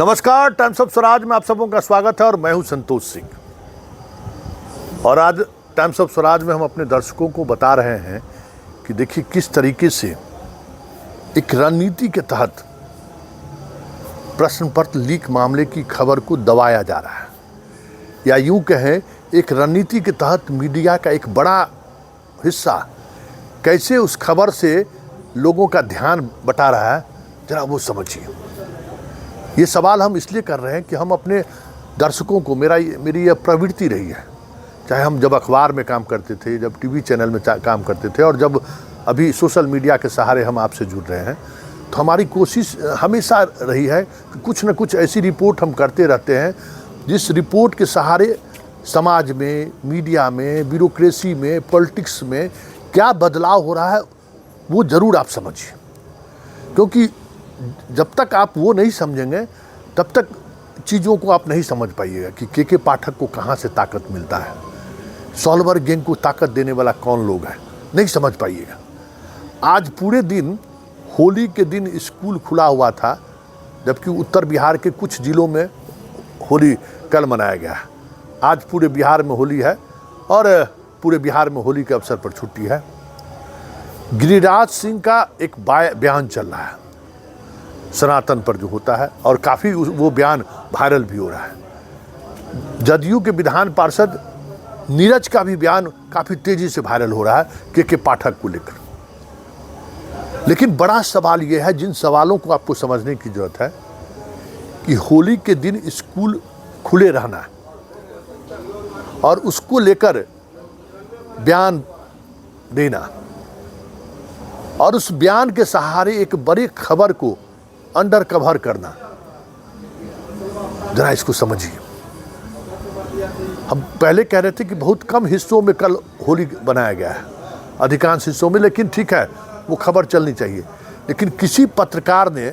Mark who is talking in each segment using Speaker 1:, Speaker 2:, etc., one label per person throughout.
Speaker 1: नमस्कार, times of Swaraj में आप सबों का स्वागत है और मैं हूं संतोष सिंह। और आज टाइम्स ऑफ स्वराज में हम अपने दर्शकों को बता रहे हैं कि देखिए किस तरीके से एक रणनीति के तहत प्रश्न पत्र लीक मामले की खबर को दबाया जा रहा है, या यूं कहें एक रणनीति के तहत मीडिया का एक बड़ा हिस्सा कैसे उस खबर से लोगों का ध्यान बटा रहा है, जरा वो समझिए। ये सवाल हम इसलिए कर रहे हैं कि हम अपने दर्शकों को, मेरी यह प्रवृत्ति रही है, चाहे हम जब अखबार में काम करते थे, जब टीवी चैनल में काम करते थे और जब अभी सोशल मीडिया के सहारे हम आपसे जुड़ रहे हैं, तो हमारी कोशिश हमेशा रही है कि कुछ न कुछ ऐसी रिपोर्ट हम करते रहते हैं जिस रिपोर्ट के सहारे समाज में, मीडिया में, ब्यूरोक्रेसी में, पॉलिटिक्स में क्या बदलाव हो रहा है वो ज़रूर आप समझिए। क्योंकि जब तक आप वो नहीं समझेंगे तब तक चीज़ों को आप नहीं समझ पाइएगा कि के पाठक को कहाँ से ताकत मिलता है, सॉल्वर गैंग को ताकत देने वाला कौन लोग है, नहीं समझ पाइएगा। आज पूरे दिन, होली के दिन स्कूल खुला हुआ था, जबकि उत्तर बिहार के कुछ जिलों में होली कल मनाया गया है। आज पूरे बिहार में होली है और पूरे बिहार में होली के अवसर पर छुट्टी है। गिरिराज सिंह का एक बयान चल रहा है सनातन पर जो होता है, और काफ़ी वो बयान वायरल भी हो रहा है। जदयू के विधान पार्षद नीरज का भी बयान काफ़ी तेज़ी से वायरल हो रहा है के पाठक को लेकर। लेकिन बड़ा सवाल ये है, जिन सवालों को आपको समझने की जरूरत है, कि होली के दिन स्कूल खुले रहना और उसको लेकर बयान देना और उस बयान के सहारे एक बड़ी खबर को अंडर कवर करना, जरा इसको समझिए। हम पहले कह रहे थे कि बहुत कम हिस्सों में कल होली बनाया गया है, अधिकांश हिस्सों में, लेकिन ठीक है वो खबर चलनी चाहिए। लेकिन किसी पत्रकार ने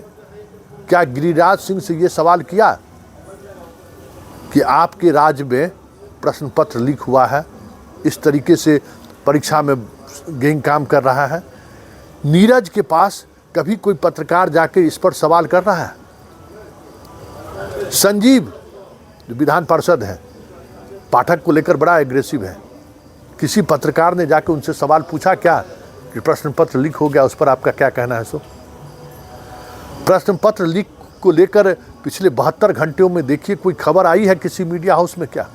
Speaker 1: क्या गिरिराज सिंह से ये सवाल किया कि आपके राज्य में प्रश्न पत्र लीक हुआ है, इस तरीके से परीक्षा में गैंग काम कर रहा है? नीरज के पास कभी कोई पत्रकार जाकर इस पर सवाल कर रहा है? संजीव जो विधान पार्षद है, पाठक को लेकर बड़ा एग्रेसिव है, किसी पत्रकार ने जाकर उनसे सवाल पूछा क्या कि प्रश्न पत्र लीक हो गया, उस पर आपका क्या कहना है? सो प्रश्न पत्र लीक को लेकर पिछले 72 घंटों में देखिए कोई खबर आई है किसी मीडिया हाउस में? क्या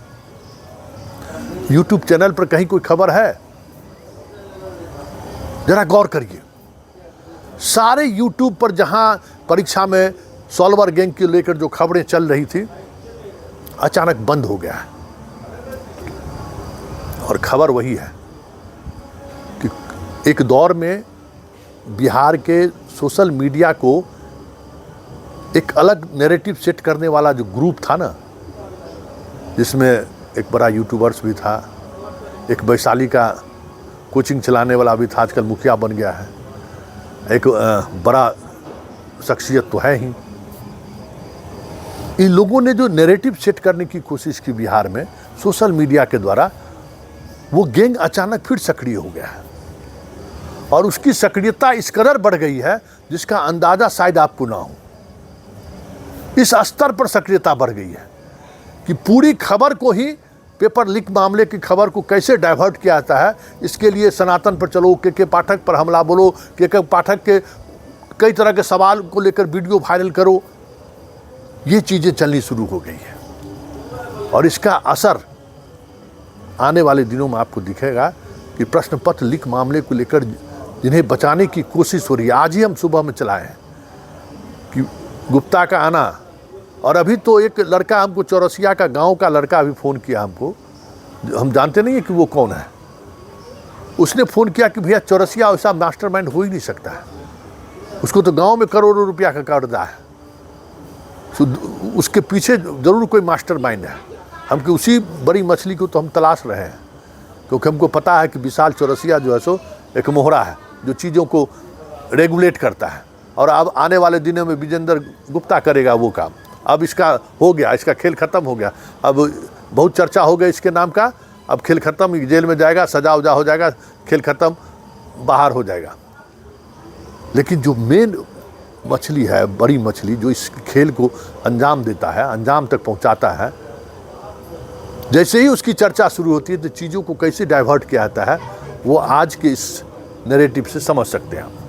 Speaker 1: यूट्यूब चैनल पर कहीं कोई खबर है? जरा गौर करिए। सारे यूट्यूब पर जहां परीक्षा में सॉल्वर गैंग के लेकर जो खबरें चल रही थी, अचानक बंद हो गया है। और खबर वही है कि एक दौर में बिहार के सोशल मीडिया को एक अलग नैरेटिव सेट करने वाला जो ग्रुप था ना, जिसमें एक बड़ा यूट्यूबर्स भी था, एक वैशाली का कोचिंग चलाने वाला भी था, आजकल मुखिया बन गया है, एक बड़ा शख्सियत तो है ही। इन लोगों ने जो नैरेटिव सेट करने की कोशिश की बिहार में सोशल मीडिया के द्वारा, वो गैंग अचानक फिर सक्रिय हो गया है। और उसकी सक्रियता इस कदर बढ़ गई है जिसका अंदाजा शायद आपको ना हो। इस स्तर पर सक्रियता बढ़ गई है कि पूरी खबर को ही, पेपर लीक मामले की खबर को कैसे डाइवर्ट किया जाता है, इसके लिए सनातन पर चलो, के पाठक पर हमला बोलो, के पाठक के कई तरह के सवाल को लेकर वीडियो वायरल करो, ये चीज़ें चलनी शुरू हो गई है। और इसका असर आने वाले दिनों में आपको दिखेगा कि प्रश्न पत्र लीक मामले को लेकर जिन्हें बचाने की कोशिश हो रही है, आज ही हम सुबह में चलाए हैं कि गुप्ता का आना, और अभी तो एक लड़का हमको, चौरसिया का गांव का लड़का अभी फ़ोन किया हमको, हम जानते नहीं है कि वो कौन है। उसने फ़ोन किया कि भैया चौरसिया ऐसा मास्टरमाइंड हो ही नहीं सकता है, उसको तो गांव में करोड़ों रुपया का कर्जा है, उसके पीछे ज़रूर कोई मास्टरमाइंड है। हमको उसी बड़ी मछली को तो हम तलाश रहे हैं, क्योंकि हमको पता है कि विशाल चौरसिया जो है सो एक मोहरा है जो चीज़ों को रेगुलेट करता है, और अब आने वाले दिनों में विजेंद्र गुप्ता करेगा वो काम। अब इसका हो गया, इसका खेल ख़त्म हो गया। अब बहुत चर्चा हो गई इसके नाम का, अब खेल ख़त्म, जेल में जाएगा, सजा उजा हो जाएगा, खेल ख़त्म, बाहर हो जाएगा। लेकिन जो मेन मछली है, बड़ी मछली, जो इस खेल को अंजाम देता है, अंजाम तक पहुंचाता है। जैसे ही उसकी चर्चा शुरू होती है तो चीज़ों को कैसे डाइवर्ट किया जाता है वो आज के इस नैरेटिव से समझ सकते हैं।